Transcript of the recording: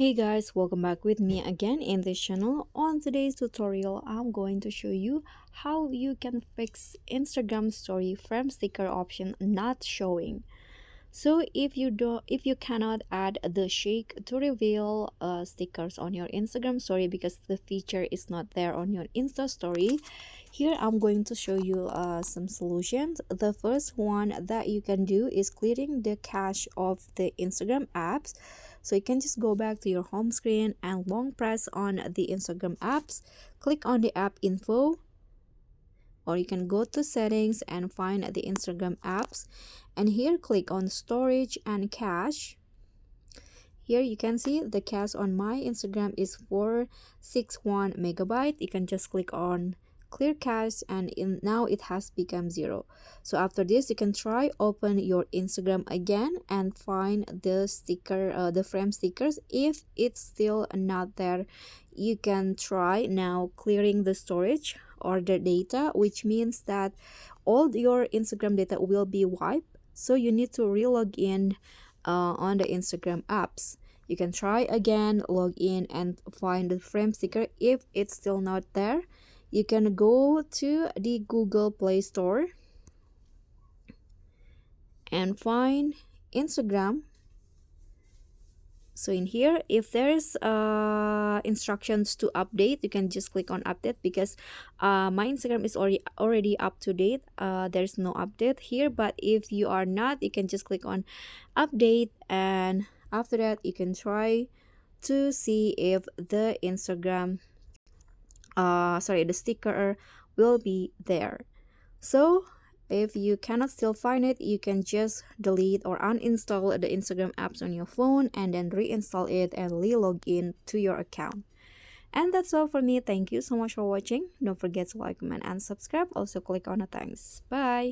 Hey guys, welcome back with me again in this channel. On today's tutorial, I'm going to show you how you can fix Instagram story frame sticker option not showing. So if you cannot add the shake to reveal stickers on your Instagram story because the feature is not there on your Insta story, here I'm going to show you some solutions. The first one that you can do is clearing the cache of the Instagram apps. So you can just go back to your home screen and long press on the Instagram apps, click on the app info, or you can go to settings and find the Instagram apps, and here click on storage and cache. Here you can see the cache on my Instagram is 461 megabyte. You can just click on clear cache and now it has become 0. So after this you can try open your Instagram again and find the sticker, the frame stickers. If it's still not there, you can try now clearing the storage or the data, which means that all your Instagram data will be wiped. So you need to re-log in on the Instagram apps. You can try again, log in and find the frame sticker. If it's still not there, you can go to the Google Play Store and find Instagram. So in here, if there's instructions to update, you can just click on update because my Instagram is already up to date. There's no update here, but if you are not, you can just click on update, and after that you can try to see if the Instagram the sticker will be there. So if you cannot still find it, you can just delete or uninstall the Instagram apps on your phone and then reinstall it and re-log in to your account. And that's all for me. Thank you so much for watching. Don't forget to like, comment, and subscribe. Also click on the thanks. Bye.